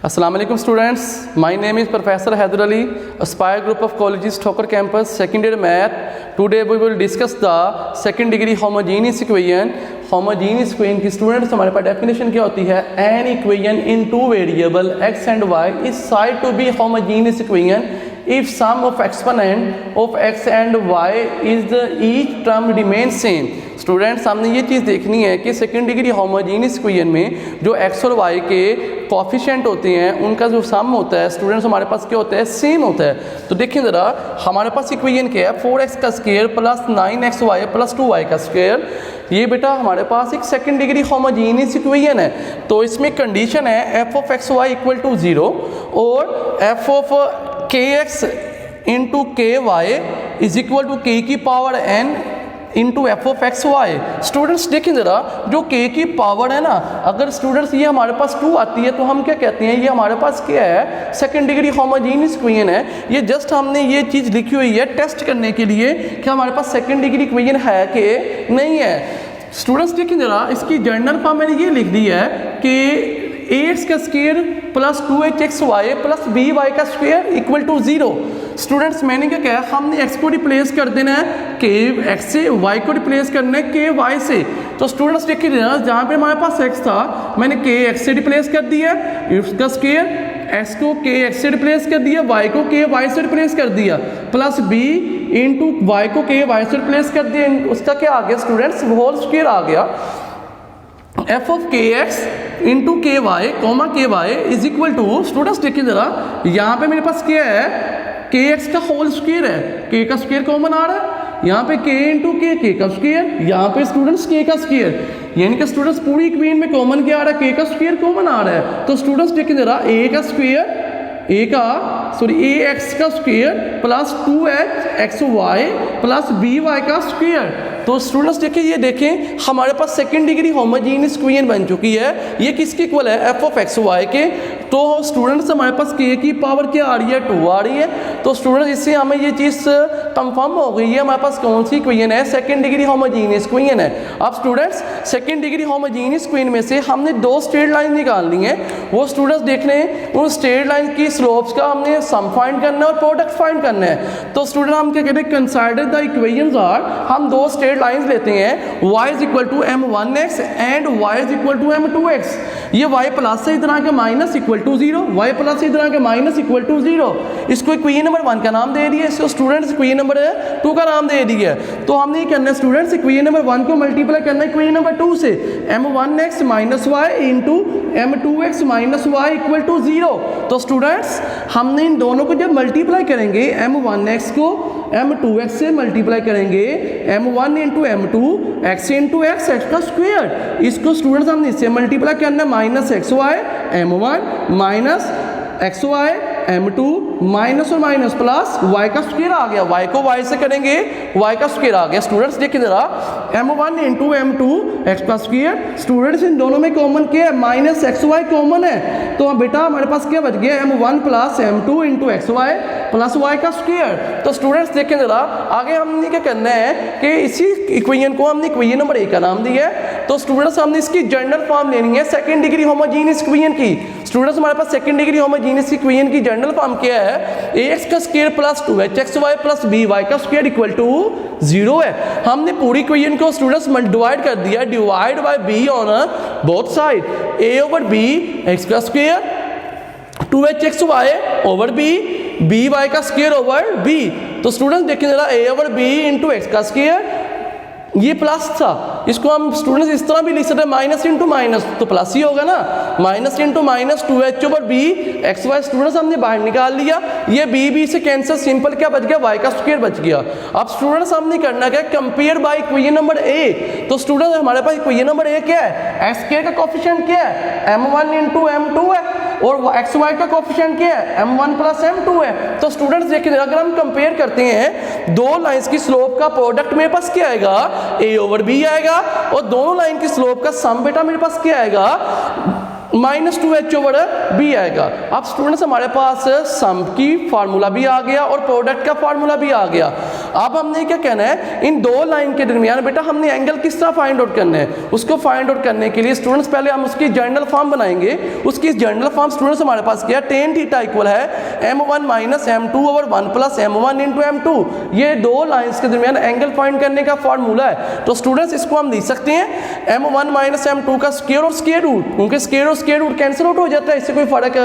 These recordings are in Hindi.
Assalamu alaikum students, my name is Professor Haider Ali, Aspire Group of Colleges, Thokar Campus, second year math. Today we will discuss the second degree homogeneous equation. Homogeneous equation की students हमारे पास definition क्या होती है? An equation in two variable x and y is said to be homogeneous equation if sum of exponent of x and y is the each term remains same. Students हमने ये चीज़ देखनी है कि सेकेंड डिग्री होमोजीनियस इक्वेशन में जो x और y के कोफिशिएंट होते हैं उनका जो सम होता है स्टूडेंट्स हमारे पास क्या होता है, सेम होता है। तो देखिए ज़रा, हमारे पास इक्वेशन क्या है, 4x का square plus 9xy plus 2y का स्क्वायर। ये बेटा हमारे पास एक सेकेंड डिग्री होमोजीनियस इक्वेशन है। तो इसमें कंडीशन है f of x y equal to 0 और f of k x into k y is equal to k की power n into f of x y. Students देखें ज़रा, जो k की पावर है ना, अगर स्टूडेंट्स ये हमारे पास 2 आती है तो हम क्या कहते हैं, ये हमारे पास क्या है, सेकेंड डिग्री होमोजीनियस इक्वेशन है। ये जस्ट हमने ये चीज़ लिखी हुई है टेस्ट करने के लिए कि हमारे पास सेकेंड डिग्री इक्वेशन है कि नहीं है। स्टूडेंट्स देखें ज़रा, इसकी जनरल फॉर्म मैंने ये लिख दी है कि ax का square plus 2hxy plus by का स्क्वायर इक्वल टू 0। स्टूडेंट्स मैंने क्या कहा, हमने x को रिप्लेस कर देना है के x से, y को रिप्लेस करना है के y से। तो स्टूडेंट्स देखिए जहाँ पे हमारे पास x था मैंने के x से रिप्लेस कर दिया, इसका स्क्वायर x को के x से रिप्लेस कर दिया, y को के y से रिप्लेस कर दिया, प्लस b इंटू y को के y से रिप्लेस कर दिया, उसका क्या आ गया स्टूडेंट्स, होल स्क्वायर आ गया। F of k x into k y comma k y is equal to, students देखिए जरा, यहाँ पे मेरे पास क्या है, के एक्स का होल स्क्वायर है, के का स्क्वायर कॉमन आ रहा है, यहाँ पे के इंटू के का स्क्वायर, यहाँ पे स्टूडेंट्स के का स्क्वायर, यानी कि स्टूडेंट्स पूरी इक्वेशन में कॉमन क्या आ रहा है, के का स्क्वायर कॉमन आ रहा है। तो स्टूडेंट्स देखिए जरा, ए का स्क्वायर, ए एक्स का square plus 2hxy plus by का स्क्वायर। तो स्टूडेंट्स देखिए, ये देखें हमारे पास सेकेंड डिग्री होमोजीनियस इक्वेशन बन चुकी है। ये किसके इक्वल है, एफ ऑफ एक्स वाई के। तो स्टूडेंट्स हमारे पास के की पावर क्या आ रही है, 2 आ रही है। तो स्टूडेंट्स इससे हमें ये चीज़ कंफर्म हो गई है, हमारे पास कौन सी इक्वेशन है, सेकेंड डिग्री होमोजीनियस इक्वेशन है। अब students second degree homogeneous equation में से हमने 2 स्ट्रेट लाइन निकालनी है। वो स्टूडेंट्स देख रहे हैं, उन स्ट्रेट लाइन की स्लोप्स का हमने सम फाइंड करना है और प्रोडक्ट फाइंड करना है। तो स्टूडेंट हम क्या कहते हैं, कंसिडर द इक्वेशंस आर, हम 2 स्ट्रेट लाइंस लेते हैं, y is equal to m1x and y is equal to m2x। ये y प्लस से इतना के minus equal to 0, y plus से इतना के माइनस इक्वल टू 0। इसको इक्वेशन नंबर 1 का नाम दे दिया, इसको स्टूडेंट्स इक्वेशन नंबर 2 का नाम दे दिया। तो हमने ये करना है स्टूडेंट्स, इक्वेशन नंबर 1 को मल्टीप्लाई करना है इक्वेशन नंबर 2 से, m1x minus y into m2x minus y equal to 0। तो स्टूडेंट्स हमने इन दोनों को जब मल्टीप्लाई करेंगे, m1x को m2x से मल्टीप्लाई करेंगे, m1 into m2 x into x का स्क्वायर, इसको स्टूडेंट्स हमने इससे मल्टीप्लाई करना है, minus xy m1 minus xy m2 minus और माइनस प्लस y का स्क्वायर आ गया, y को y से करेंगे y का स्क्वायर आ गया। स्टूडेंट्स देखिए जरा, m1 इंटू m2 x का स्क्वायर, स्टूडेंट्स इन दोनों में कॉमन क्या है, माइनस xy कॉमन है। तो बेटा हमारे पास क्या बच गया, m1 plus m2 into xy plus y का स्क्वायर। तो स्टूडेंट्स देखें जरा, आगे हमने क्या करना है कि इसी इक्वेशन को हमने इक्वेशन नंबर 1 का नाम दिया है। तो स्टूडेंट्स हमने इसकी जनरल फॉर्म लेनी है सेकेंड डिग्री होमोजीनियस इक्वेशन की। स्टूडेंट्स हमारे पास सेकेंड डिग्री होमोजीनियस इक्वेशन की जनरल फॉर्म क्या है, ax का square plus 2hxy plus by का स्क्वायर इक्वल टू 0 है। हमने पूरी इक्वेशन को स्टूडेंट्स डिवाइड कर दिया, divide by b on both side, a over b x का square 2hxy over b by का स्क्वायर ओवर b। तो स्टूडेंट्स देखिए जरा, a over b into x का स्क्वायर, ये प्लस था, इसको हम स्टूडेंट्स इस तरह भी लिख सकते हैं, माइनस इंटू माइनस तो प्लस ही होगा ना, minus into minus 2h over b xy students हमने बाहर निकाल लिया, ये b से कैंसिल, सिंपल क्या बच गया, y का स्क्वायर बच गया। अब स्टूडेंट्स हमने करना क्या, compare by equation number a। तो स्टूडेंट्स हमारे पास इक्वेशन नंबर a क्या है, x स्क्वायर का कोफिशिएंट क्या है, m1 इंटू m2 है, और xy का कोफिशिएंट क्या है, m1 प्लस m2 है। तो स्टूडेंट्स देखिए अगर हम कंपेयर करते हैं, 2 लाइंस की स्लोप का प्रोडक्ट मेरे पास क्या आएगा, a ओवर b आएगा, और दोनों लाइन की स्लोप का सम बेटा मेरे पास क्या आएगा, माइनस 2h ओवर b आएगा। अब स्टूडेंट्स हमारे पास सम की फार्मूला भी आ गया और प्रोडक्ट का फार्मूला भी आ गया। अब हमने क्या कहना है, इन दो लाइन के दरमियान बेटा हमने एंगल किस तरह फाइंड आउट करना है। उसको फाइंड आउट करने के लिए स्टूडेंट्स पहले हम उसकी जनरल फॉर्म बनाएंगे। उसकी जनरल फॉर्म स्टूडेंट्स हमारे पास क्या है, tan थीटा इक्वल है m1 minus m2 over 1 plus m1 into m2। ये दो लाइंस के दरमियान एंगल फाइंड करने का फॉर्मूला है। तो स्टूडेंट्स इसको हम लिख सकते हैं m1 माइनस m2 का स्क्वायर और स्क्वायर रूट, क्योंकि स्क्वायर और स्क्वायर रूट कैंसिल आउट हो जाता है, इससे कोई फर्क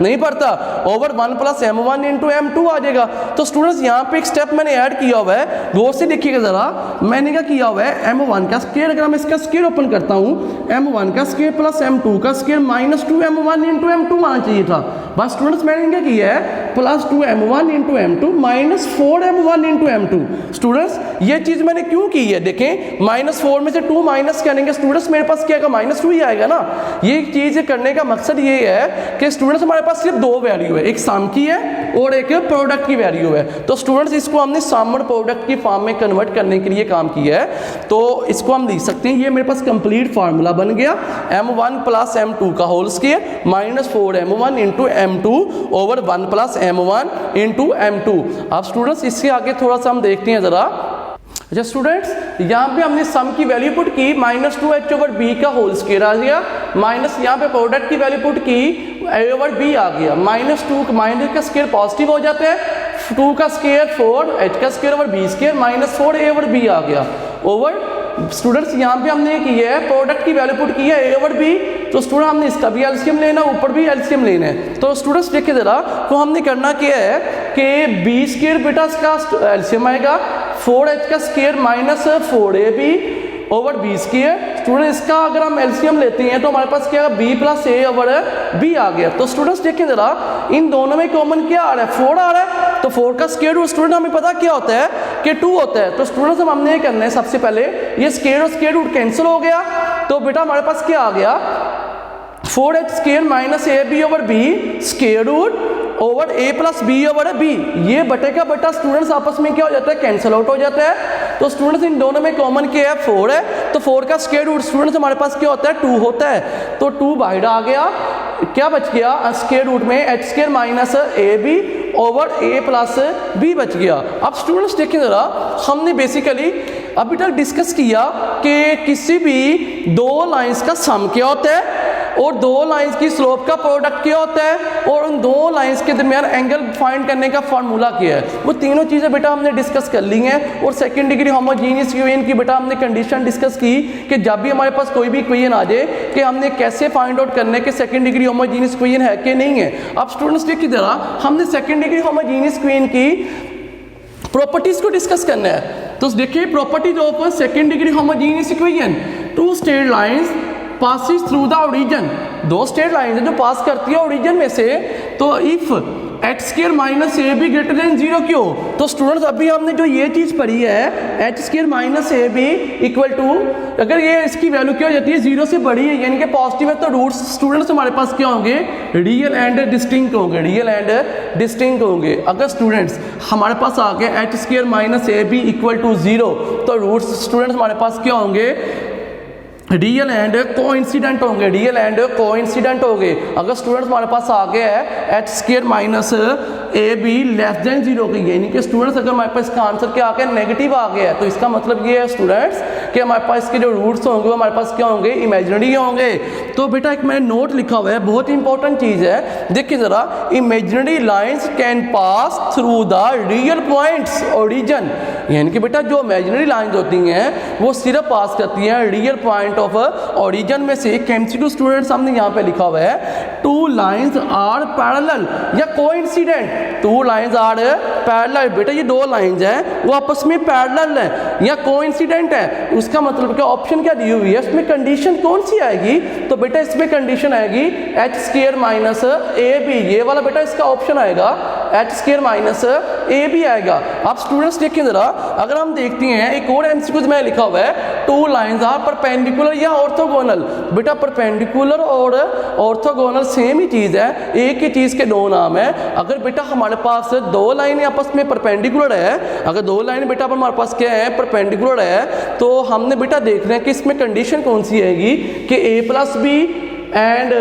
नहीं पड़ता, over 1 plus m1 into m2 आ जाएगा। तो स्टूडेंट्स यहाँ पे एक स्टेप मैंने ऐड किया हुआ है, गौर से देखिएगा जरा, मैंने क्या किया हुआ है m1 का स्क्वायर, अगर मैं इसका स्क्वायर ओपन करता हूँ m1 का स्क्वायर प्लस m2 का square minus 2m1 into m2 आना चाहिए था। बस स्टूडेंट्स मैंने क्या किया है plus 2m1 into m2 minus 4m1 into m2। Students ये चीज मैंने क्यों की है, देखें माइनस 4 में से 2 माइनस करेंगे स्टूडेंट्स मेरे पास क्या आएगा, माइनस 2 ही आएगा ना। ये चीज करने का मकसद ये है कि स्टूडेंट्स हमारे पास सिर्फ दो वैल्यू है, एक सम की है और एक प्रोडक्ट की वैल्यू है। तो स्टूडेंट्स इसको हमने सम और प्रोडक्ट की फॉर्म में कन्वर्ट करने के लिए काम किया है। तो इसको हम लिख सकते हैं, ये मेरे पास कंप्लीट फार्मूला बन गया m1 प्लस m2 का whole square minus 4m1 into m2 over 1 plus m1 into m2। अब स्टूडेंट्स इससे आगे थोड़ा सा हम देखते हैं जरा। अच्छा स्टूडेंट्स यहाँ पे हमने सम की वैल्यू पुट की माइनस 2h ओवर b का होल स्क्वायर आ गया, माइनस यहाँ पे प्रोडक्ट की वैल्यू पुट की a ओवर b आ गया, माइनस 2 माइनस का स्क्वायर पॉजिटिव हो जाता है, 2 का स्क्वायर 4 h का square over b square minus 4a over b आ गया ओवर। स्टूडेंट्स यहाँ पे हमने किया है प्रोडक्ट की वैल्यू पुट की है a ओवर b, तो स्टूडेंट हमने इसका भी एलसीएम लेना, ऊपर भी एलसीएम लेना है। तो स्टूडेंट्स देखिए जरा, तो हमने करना क्या है कि b स्क्वायर बेटा इसका एलसीएम आएगा 4h का square minus 4ab over b square. Student इसका अगर हम एलसीएम लेते हैं तो हमारे पास क्या है b plus a over b आ गया। तो स्टूडेंट्स देखें जरा, इन दोनों में कॉमन क्या आ रहा है, 4 आ रहा है, तो 4 का स्क्वायर रूट स्टूडेंट हमें पता क्या होता है कि 2 होता है। तो स्टूडेंट्स हमने ये करना है, सबसे पहले ये स्क्वायर और स्क्वायर रूट कैंसिल हो गया, तो बेटा हमारे पास क्या आ गया 4h square minus ab over b square root over a plus b over b। ये बटे का बटा स्टूडेंट्स आपस में क्या हो जाता है, कैंसिल आउट हो जाता है। तो स्टूडेंट्स इन दोनों में कॉमन क्या है, 4 है, तो 4 का स्क्वायर रूट स्टूडेंट्स हमारे पास क्या होता है 2 होता है, तो 2 बाहर आ गया, क्या बच गया स्क्वायर रूट में h square minus ab over a plus b बच गया। अब स्टूडेंट्स देखें जरा, हमने बेसिकली अभी तक डिस्कस किया कि किसी भी दो लाइंस का सम क्या होता है और दो लाइंस की स्लोप का प्रोडक्ट क्या होता है और उन दो लाइंस के दरमियान एंगल फाइंड करने का फार्मूला क्या है। वो तीनों चीज़ें बेटा हमने डिस्कस कर ली हैं। और सेकंड डिग्री होमोजीनियस इक्वेशन की बेटा हमने कंडीशन डिस्कस की कि जब भी हमारे पास कोई भी इक्वेशन आ जाए कि हमने कैसे फाइंड आउट करने के सेकंड डिग्री होमोजीनियस इक्वेशन है कि नहीं है। अब स्टूडेंट्स देखिए जरा, हमने सेकंड डिग्री होमोजीनियस इक्वेशन की प्रॉपर्टीज को डिस्कस करना है। तो देखिए properties of second degree homogeneous equation, two straight lines passes through the origin, दो स्ट्रेट लाइन है जो पास करती है ओरिजिन में से, तो if h square minus A B greater than 0 क्यों। तो स्टूडेंट्स अभी हमने जो ये चीज़ पढ़ी है h square minus A B equal to, अगर ये इसकी वैल्यू क्या हो जाती है 0 से बड़ी है यानी कि पॉजिटिव है, तो रूट्स स्टूडेंट्स हमारे पास क्या होंगे, रियल एंड डिस्टिंक्ट होंगे, रियल एंड डिस्टिंक्ट होंगे। अगर स्टूडेंट्स हमारे पास आ गए h square minus A B equal to 0, तो रूट्स स्टूडेंट्स हमारे पास क्या होंगे, रियल एंड कोइंसिडेंट होंगे, रियल एंड कोइंसिडेंट होंगे। अगर स्टूडेंट्स हमारे पास आ गया है h square minus A B less than 0 की, यानी कि स्टूडेंट्स अगर हमारे पास इसका आंसर क्या आ गया नेगेटिव आ गया है, तो इसका मतलब ये है स्टूडेंट्स कि हमारे पास इसके जो रूट्स होंगे वो हमारे पास क्या होंगे, इमेजिनरी होंगे। तो बेटा एक मैंने नोट लिखा हुआ है, बहुत इंपॉर्टेंट चीज़ है, देखिए ज़रा, imaginary lines can pass through the real points origin, यानी कि बेटा जो इमेजिनरी लाइंस होती हैं वो सिर्फ पास करती हैं रियल पॉइंट ऑफ ओरिजिन में से। एमसीक्यू स्टूडेंट्स हमने यहाँ पे लिखा हुआ है, टू लाइंस आर पैरेलल या coincident, two lines are parallel, बेटा ये दो लाइंस हैं वो आपस में पैरेलल है या कोइंसिडेंट है, उसका मतलब क्या, ऑप्शन क्या दी हुई है, इसमें कंडीशन कौन सी आएगी, तो बेटा इसमें कंडीशन आएगी h square minus A B, ये वाला बेटा इसका ऑप्शन आएगा h square minus A B आएगा। अब स्टूडेंट्स देखिए जरा, अगर हम देखते हैं एक और एमसीक्यू में लिखा हुआ है, टू लाइंस आर परपेंडिकुलर या ऑर्थोगोनल, बेटा परपेंडिकुलर और ऑर्थोगोनल सेम ही चीज़ है, एक ही चीज़ के दो नाम है। अगर बेटा हमारे पास दो लाइनें आपस में परपेंडिकुलर है, अगर दो लाइन बेटा हमारे पास क्या है परपेंडिकुलर है, तो हमने बेटा देख रहे हैं कि इसमें कंडीशन कौन सी आएगी कि a plus B and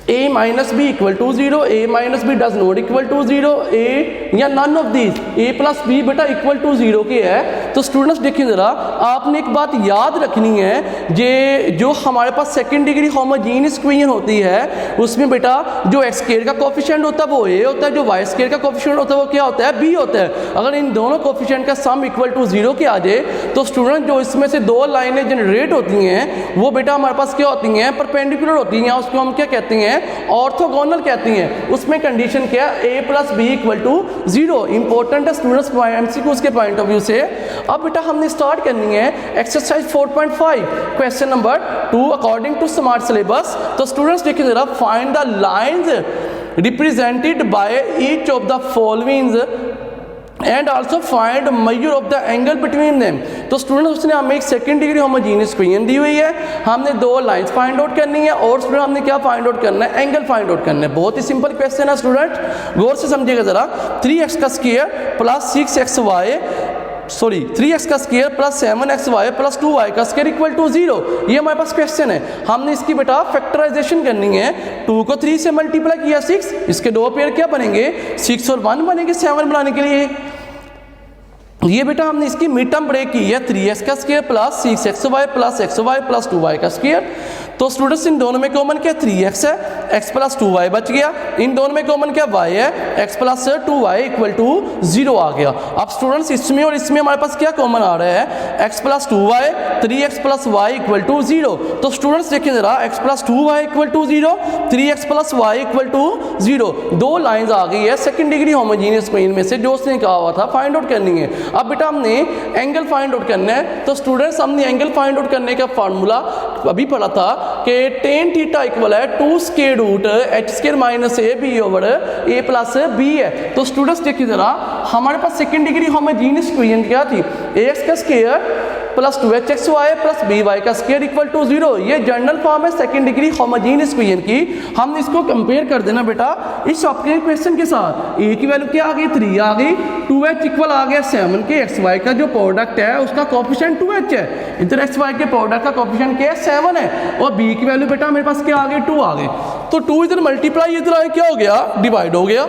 a minus B equal to 0, a minus B does not equal to 0, a या none of these, a plus B बेटा इक्वल टू 0 की है। तो स्टूडेंट्स देखिए ज़रा, आपने एक बात याद रखनी है, जो हमारे पास सेकंड डिग्री होमोजीनियस इक्वेशन होती है उसमें बेटा जो एक्स स्क्वायर का कोफिशिएंट होता है वो a होता है, जो वाई स्क्वायर का कोफिशिएंट होता है वो क्या होता है, b होता है। अगर इन दोनों कोफिशिएंट का सम इक्वल टू 0 के आ जाए तो स्टूडेंट जो इसमें से दो लाइनें जनरेट होती हैं वो बेटा हमारे पास क्या होती हैं, परपेंडिकुलर होती हैं, उसको हम क्या कहते हैं, ऑर्थोगोनल कहती हैं। उसमें कंडीशन क्या है, a plus B equal to 0। Important है स्टूडेंट्स एमसीक्यूज के पॉइंट ऑफ व्यू से। अब बेटा हमने स्टार्ट करनी है exercise 4.5 question number 2 according to smart syllabus. तो स्टूडेंट्स देखिए जरा, find the lines represented by each of the following and also find measure of the angle between them. तो स्टूडेंट्स उसने हमें एक सेकंड डिग्री होमोजीनियस इक्वेशन दी हुई है, हमने दो लाइंस फाइंड आउट करनी है और स्टूडेंट हमने क्या फाइंड आउट करना है, एंगल फाइंड आउट करना है। बहुत ही सिंपल क्वेश्चन है स्टूडेंट, गौर से समझिएगा जरा। 3x का स्क्वायर प्लस 3x का square plus 7xy plus 2y का स्क्वायर इक्वल टू 0, ये हमारे पास क्वेश्चन है। हमने इसकी बेटा फैक्टराइजेशन करनी है। 2 को 3 से मल्टीप्लाई किया 6, इसके दो पेयर क्या बनेंगे, 6 और 1 बनेंगे 7 बनाने के लिए। ये बेटा हमने इसकी मिड टर्म ब्रेक की है, 3x का square plus 6xy plus xy plus 2y का स्क्वायर। तो स्टूडेंट्स इन दोनों में कॉमन क्या, 3x है, x प्लस 2y बच गया। इन दोनों में कॉमन क्या, y है, x plus 2y equal to 0 आ गया। अब स्टूडेंट्स इसमें और इसमें हमारे पास क्या कॉमन आ रहा है, x plus 2y, 3x plus y equal to 0। तो स्टूडेंट्स देखिए जरा, x plus 2y equal to 0, 3x plus y equal to 0, दो लाइंस आ गई है सेकंड डिग्री होमोजीनियस इक्वेशन में से जो उसने कहा हुआ था फाइंड आउट करनी है। अब बेटा हमने एंगल फाइंड आउट करना है। तो स्टूडेंट्स हमने एंगल फाइंड आउट करने का फार्मूला अभी पढ़ा था कि tan थीटा इक्वल है 2 square root h square minus A B over a plus B है। तो स्टूडेंट्स देखिए जरा, हमारे पास सेकंड डिग्री होमोजीनियस इक्वेशन क्या थी, ax का square plus 2hxy plus by का स्क्वायर इक्वल टू 0, ये जनरल फॉर्म है सेकंड डिग्री होमोजीनियस इक्वेशन की। हम इसको कंपेयर कर देना बेटा इस आपके क्वेश्चन के साथ। a की वैल्यू क्या आ गई, 3 आ गई, 2h इक्वल आ गया 7 के, xy का जो प्रोडक्ट है उसका कोफिशिएंट 2h है, इधर xy के प्रोडक्ट का कोफिशिएंट क्या है, 7 है, और b की वैल्यू बेटा मेरे पास क्या आ गई, 2 आ गई। तो 2 इधर मल्टीप्लाई इधर आए क्या हो गया, डिवाइड हो गया।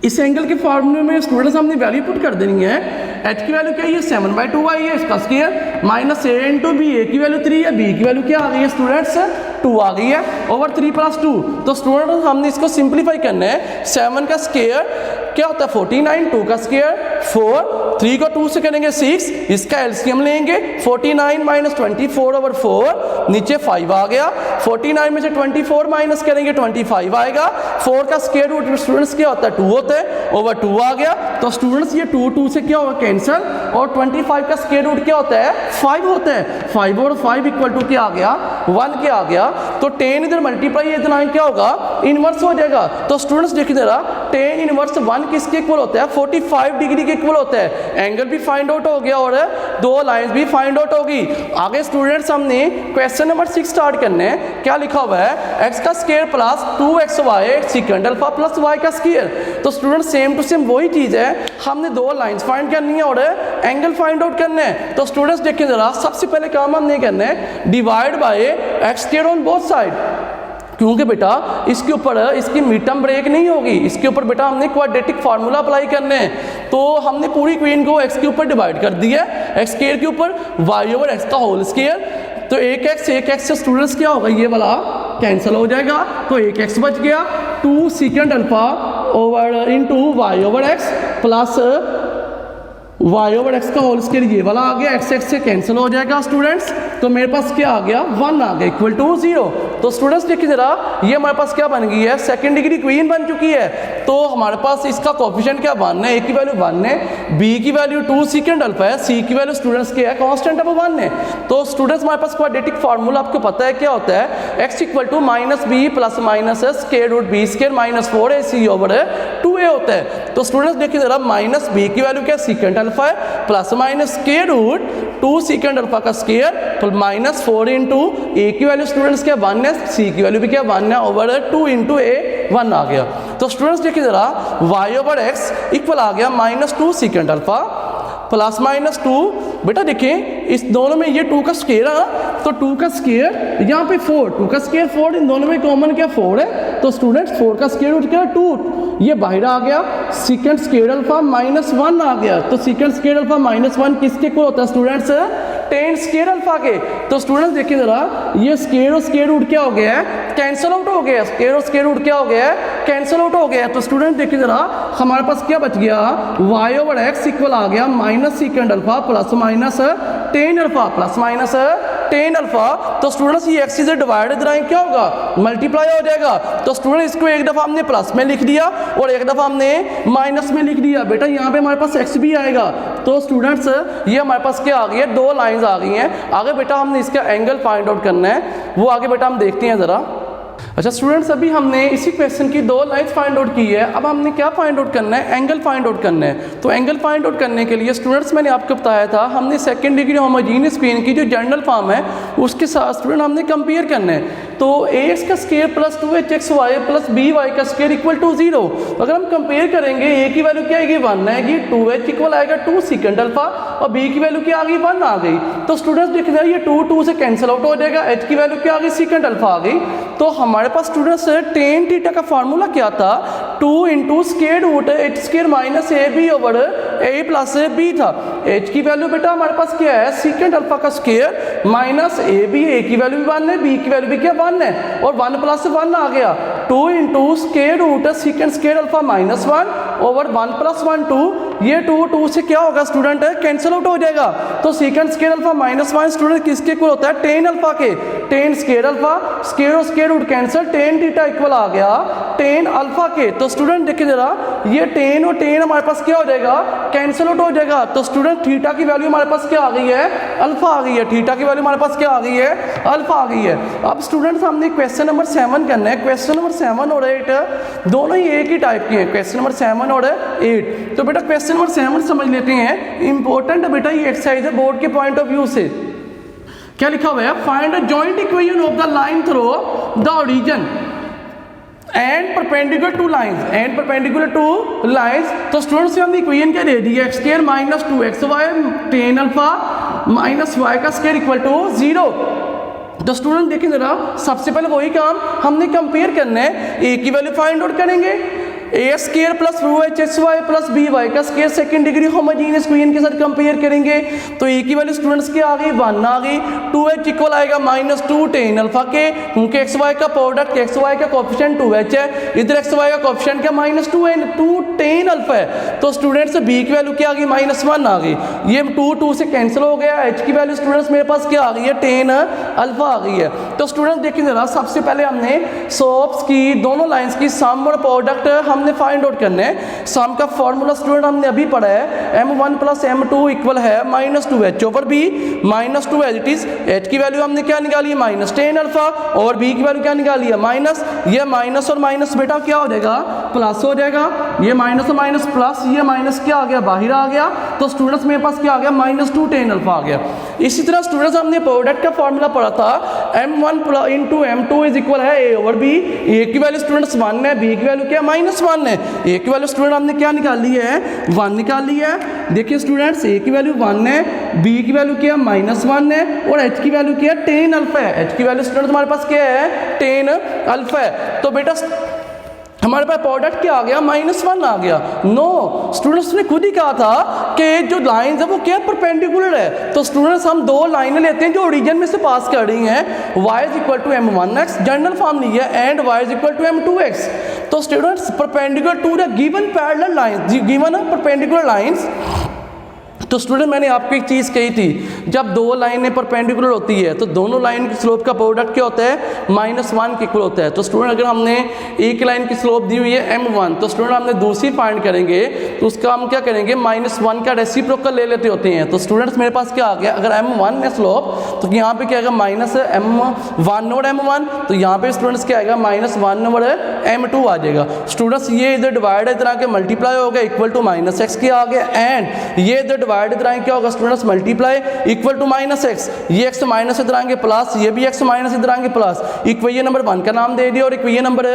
इस एंगल के फार्मूले में स्टूडेंट्स हमने वैल्यू पुट कर देनी है। h की वैल्यू क्या है, 7/2 आई है, इसका square minus a into B, a की वैल्यू 3 है, b की वैल्यू क्या आ गई है स्टूडेंट्स, 2 आ गई है, ओवर 3 प्लस 2। तो स्टूडेंट्स हमने इसको सिंप्लीफाई करना है। 7 का स्क्वायर क्या होता है 49, 2 का स्क्वायर 4, 3 को 2 से करेंगे 6, इसका एलसीएम लेंगे 49 माइनस 24 ओवर 4, नीचे 5 आ गया, 49 में से 24 माइनस करेंगे 25 आएगा, 4 का स्क्वायर रूट स्टूडेंट्स क्या होता है 2 होता है, ओवर 2 आ गया। तो स्टूडेंट्स ये 2 से क्या होगा कैंसिल, और 25 का स्क्वायर रूट क्या होता है 5 होता है, 5 और 5 इक्वल टू क्या आ गया 1 क्या आ गया। तो tan इधर मल्टीप्लाई इतना क्या होगा, इनवर्स हो जाएगा। तो स्टूडेंट्स देखिए जरा, tan इनवर्स 1 किसके इक्वल होता है, 45 डिग्री के इक्वल होता है। एंगल भी फाइंड आउट हो गया और दो लाइंस भी फाइंड आउट होगी। आगे स्टूडेंट्स हमने क्वेश्चन नंबर 6 स्टार्ट करने हैं। क्या लिखा हुआ है, x का square plus 2xy second alpha plus y का स्क्वायर। तो स्टूडेंट सेम टू सेम वही चीज है, हमने दो लाइंस फाइंड करनी है और एंगल फाइंड आउट करना है। तो स्टूडेंट्स देखिए जरा, सबसे पहले काम हमने करना है divide by x square on both side, क्योंकि बेटा इसके ऊपर इसकी मिड टर्म ब्रेक नहीं होगी, इसके ऊपर बेटा हमने क्वाड्रेटिक फार्मूला अप्लाई करने हैं। तो हमने पूरी इक्वेशन को x के ऊपर डिवाइड कर दिया है, x स्क्वायर के ऊपर y ओवर x का होल स्क्वायर। तो एक x से स्टूडेंट्स क्या होगा, ये वाला कैंसिल हो जाएगा, तो एक x बच गया, 2 second alpha over into y over x plus y over x का होल स्क्वायर, ये वाला आ गया, x से कैंसिल हो जाएगा स्टूडेंट्स। तो मेरे पास क्या आ गया 1 आ गया इक्वल टू 0। तो स्टूडेंट्स देखिए जरा, ये हमारे पास क्या बन गई है, सेकंड डिग्री इक्वेशन बन चुकी है। तो हमारे पास इसका कोफिशिएंट क्या 1 है, a की वैल्यू 1 है, b की वैल्यू 2 सेकंड अल्फा है, c की वैल्यू स्टूडेंट्स क्या है कांस्टेंट अब 1 है। तो स्टूडेंट्स हमारे पास क्वाड्रेटिक फार्मूला आपको पता है क्या होता है, x equal to minus B plus minus square root B square minus 4ac over 2a होता है। तो स्टूडेंट्स देखिए जरा, माइनस b की वैल्यू क्या सेकंड अल्फा है, plus minus square root 2 second alpha का स्क्वायर माइनस 4 इंटू a की वैल्यू स्टूडेंट्स क्या 1 है, c की वैल्यू भी क्या 1 है, ओवर 2 इंटू a 1 आ गया। तो स्टूडेंट्स देखिए जरा, y ओवर x इक्वल आ गया minus 2 second alpha plus minus 2, बेटा देखें इस दोनों में ये 2 का स्क्वायर है तो 2 का स्क्वायर यहाँ पे 4, 2 का स्क्वायर 4, इन दोनों में कॉमन क्या 4 है, तो स्टूडेंट्स 4 का स्क्वायर रूट क्या 2, ये बाहर आ गया, सीकेंड स्क्वायर अल्फा -1 आ गया, तो सीकेंड स्क्वायर अल्फा -1 किसके इक्वल होता है स्टूडेंट्स, टेन स्क्वायर अल्फा के। तो स्टूडेंट्स देखिए जरा, ये स्क्वायर और स्क्वायर रूट क्या हो गया है, कैंसिल आउट हो गया, स्क्वायर और स्क्वायर रूट क्या हो गया है, कैंसिल आउट हो गया। तो स्टूडेंट देखिए जरा, हमारे पास क्या बच गया, y/x इक्वल आ गया minus सीकेंड alpha plus minus tan alpha plus minus tan alpha. तो स्टूडेंट्स ये एक्स से डिवाइड इधर क्या होगा, मल्टीप्लाई हो जाएगा। तो स्टूडेंट इसको एक दफ़ा हमने प्लस में लिख दिया और एक दफ़ा हमने माइनस में लिख दिया, बेटा यहाँ पे हमारे पास एक्स भी आएगा। तो स्टूडेंट्स ये हमारे पास क्या आ गई है, 2 लाइंस आ गई हैं। आगे बेटा हमने इसका एंगल फाइंड आउट करना है, वो आगे बेटा हम देखते हैं ज़रा। अच्छा स्टूडेंट्स, अभी हमने इसी क्वेश्चन की 2 लाइन्स फाइंड आउट की है, अब हमने क्या फाइंड आउट करना है, एंगल फाइंड आउट करना है। तो एंगल फाइंड आउट करने के लिए स्टूडेंट्स मैंने आपको बताया था, हमने सेकंड डिग्री होमोजेनियस स्क्वेयर की जो जनरल फॉर्म है उसके साथ स्टूडेंट हमने कंपेयर करना है। तो ax का square plus 2hxy plus by का स्क्वायर इक्वल टू 0। अगर हम कंपेयर करेंगे, a की वैल्यू क्या आएगी 1 आएगी, 2h इक्वल आएगा 2 सीकेंड अल्फा और b की वैल्यू क्या आ गई 1 आ गई। तो स्टूडेंट्स देख रहे हैं ये 2 से कैंसिल आउट हो जाएगा, h की वैल्यू क्या आ गई सीकेंड अल्फा आ गई। तो हमारे पास स्टूडेंट्स टेन थीटा का फार्मूला क्या था, 2 into square root h square minus ab over a plus b था। h की वैल्यू बेटा हमारे पास क्या है, सीकेंड अल्फा का स्क्वायर माइनस ab, a की वैल्यू भी 1 है, b की वैल्यू भी क्या 1 है और 1 प्लस 1 आ गया। 2 into square root second square alpha -1 over 1 plus 1 2, ये 2 से क्या होगा स्टूडेंट है, कैंसिल आउट हो जाएगा। तो सीकेंड स्क्वायर अल्फा -1 स्टूडेंट किसके इक्वल होता है, टेन अल्फा के। टेन स्क्वायर अल्फा, स्क्वायर और square root cancel, tan theta equal आ गया टेन अल्फा के। तो स्टूडेंट देखिए जरा, ये टेन और टेन हमारे पास क्या हो जाएगा, कैंसिल आउट हो जाएगा। तो स्टूडेंट थीटा की वैल्यू हमारे पास क्या आ गई है, अल्फा आ गई है, थीटा की वैल्यू हमारे पास क्या आ गई है, अल्फा आ गई है। अब स्टूडेंट्स हमने क्वेश्चन नंबर 7 करना है। क्वेश्चन नंबर 7 और 8 दोनों ही एक ही टाइप के हैं, क्वेश्चन नंबर 7 और 8। तो बेटा क्वेश्चन नंबर 7 समझ लेते हैं, इंपॉर्टेंट है बेटा ये एक्सरसाइज है बोर्ड के पॉइंट ऑफ व्यू से। क्या लिखा हुआ है, find the joint equation of the line through the origin and perpendicular two lines, and perpendicular two lines. तो स्टूडेंट्स से हमने इक्वेशन क्या दे दी है, x square minus 2xy tan alpha minus y का स्क्वायर इक्वल टू 0। तो स्टूडेंट देखिए जरा, सबसे पहले वही काम हमने कंपेयर करना है, a की वैल्यू फाइंड आउट करेंगे, a square plus 2hxy plus by का square second degree homogeneous equation के साथ कंपेयर करेंगे। तो a की वैल्यू स्टूडेंट्स की आ गई 1 आ गई, 2h इक्वल आएगा -2 टेन अल्फा के, क्योंकि xy का प्रोडक्ट xy का कोएफिशिएंट 2h है, इधर xy का कोएफिशिएंट क्या -2 है, 2 टेन अल्फा है। तो स्टूडेंट्स b की वैल्यू क्या आ गई -1 आ गई, ये 2 से कैंसिल हो गया, h की वैल्यू स्टूडेंट्स मेरे पास क्या आ गई है, टेन अल्फा आ गई है। तो स्टूडेंट्स देखिए जरा, सबसे पहले हमने सोप्स की दोनों लाइंस की सम और प्रोडक्ट हमने फाइंड आउट करने हैं। सम का फॉर्मूला स्टूडेंट हमने अभी पढ़ा है, m1 प्लस m2 इक्वल है -2h over b, -2 as it is. h की वैल्यू हमने क्या निकाली है, -10 अल्फा, और b की वैल्यू क्या निकाली है, माइनस। ये माइनस और माइनस बेटा क्या हो जाएगा, प्लस हो जाएगा, ये माइनस और माइनस प्लस, ये माइनस क्या आ गया, बाहर आ गया। तो स्टूडेंट्स मेरे पास क्या आ गया, -2 10 अल्फा आ गया। इसी तरह स्टूडेंट्स हमने प्रोडक्ट का फॉर्मूला पढ़ा था, m1 into m2 is equal है a ओवर b। a की वैल्यू स्टूडेंट्स 1 है, b की वैल्यू क्या -1 है। a की वैल्यू स्टूडेंट हमने क्या निकाली है, 1 निकाली है। देखिए स्टूडेंट्स, a की वैल्यू 1 है, b की वैल्यू क्या -1 है और h की वैल्यू क्या है, 10 अल्फा है। h की वैल्यू स्टूडेंट्स हमारे पास क्या है, 10 अल्फा है। तो बेटा हमारे पास प्रोडक्ट क्या आ गया, -1 आ गया। नो, स्टूडेंट्स ने खुद ही कहा था कि जो लाइंस है वो क्या परपेंडिकुलर है। तो स्टूडेंट्स हम 2 लाइनें लेते हैं जो ओरिजिन में से पास कर रही हैं, y is equal to m1x, general form ली है, and y is equal to m2x। तो students perpendicular to the given parallel lines, given perpendicular lines. तो स्टूडेंट मैंने आपको एक चीज़ कही थी, जब 2 लाइनें परपेंडिकुलर होती है तो दोनों लाइन की स्लोप का प्रोडक्ट क्या होता है, -1 के इक्वल होता है। तो स्टूडेंट अगर हमने एक लाइन की स्लोप दी हुई है m1, तो स्टूडेंट हमने दूसरी फाइंड करेंगे तो उसका हम क्या करेंगे, -1 का रेसिप्रोकल ले लेते होते हैं। तो स्टूडेंट्स मेरे पास क्या आ गया, अगर m1 है स्लोप तो यहाँ पे क्या आएगा, -m1 और m1, तो यहाँ पे स्टूडेंट्स क्या आएगा, -1 और m2 आ जाएगा। स्टूडेंट्स ये इधर डिवाइड है, इधर आके मल्टीप्लाई हो गया, इक्वल टू -x के आ गया, एंड ये इधर डिवाइड इधर आएंगे क्या होगा students multiply equal to minus x, ये एक्स माइनस इधर आएंगे प्लस, ये भी एक्स माइनस इधर आएंगे प्लस। इक्वेशन नंबर 1 का नाम दे दिया और इक्वेशन नंबर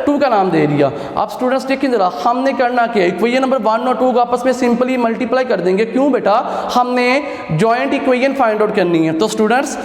2 का नाम दे दिया। अब स्टूडेंट्स देखिए जरा हमने करना क्या है, इक्वेशन नंबर 1 और 2 को आपस में सिंपली मल्टीप्लाई कर देंगे। क्यों बेटा, हमने जॉइंट इक्वेशन फाइंड आउट करनी है। तो स्टूडेंट्स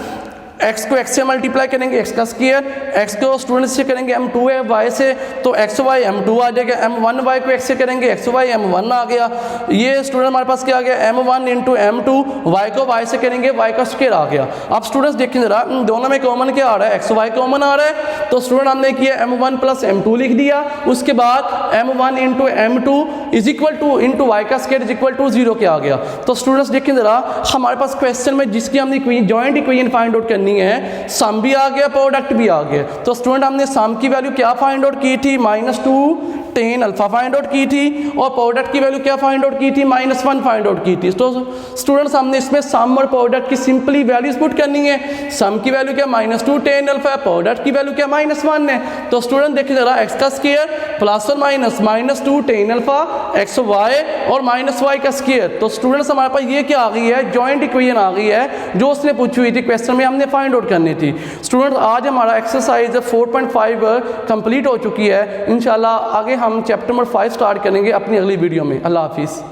x को x से मल्टीप्लाई करेंगे, x का स्क्वायर, x को स्टूडेंट्स से करेंगे m2 है y से, तो x y m2 आ जाएगा। m1 y को x से करेंगे, x y m1 आ गया। ये स्टूडेंट हमारे पास क्या आ गया, m1 इंटू m2, y को y से करेंगे, y का स्क्वायर आ गया। अब स्टूडेंट्स देखिए जरा दोनों में कॉमन क्या आ रहा है, x y कॉमन आ रहा है। तो स्टूडेंट हमने किया m1 प्लस m2 लिख दिया, उसके बाद m1 into m2 is equal two into y का स्क्वायर इज इक्वल टू 0 क्या आ गया। तो स्टूडेंट्स देखिए जरा हमारे पास क्वेश्चन में जिसकी हमने जॉइंट इक्वेशन फाइंड आउट करनी है, सम भी आ गया प्रोडक्ट भी आ गया। तो स्टूडेंट हमने सम की वैल्यू क्या फाइंड आउट की थी, -2 tan अल्फा फाइंड आउट की थी, और प्रोडक्ट की वैल्यू क्या फाइंड आउट की थी, -1 फाइंड आउट की थी। तो स्टूडेंट्स हमने इसमें सम और प्रोडक्ट की सिंपली वैल्यूज पुट करनी है। सम की वैल्यू क्या -2 tan अल्फा, प्रोडक्ट की वैल्यू क्या -1 है। तो स्टूडेंट देखिए जरा x का स्क्वायर प्लस और minus -2 tan alpha x y और -y का स्क्वायर। तो स्टूडेंट्स हमारे पास ये क्या आ गई है, जॉइंट इक्वेशन आ गई है जो उसने पूछी हुई थी क्वेश्चन में, हमने फाइंड आउट करनी थी। स्टूडेंट्स आज हमारा एक्सरसाइज 4.5 कंप्लीट हो चुकी है। इंशाल्लाह आगे हम चैप्टर नंबर 5 स्टार्ट करेंगे अपनी अगली वीडियो में। अल्लाह हाफिज़।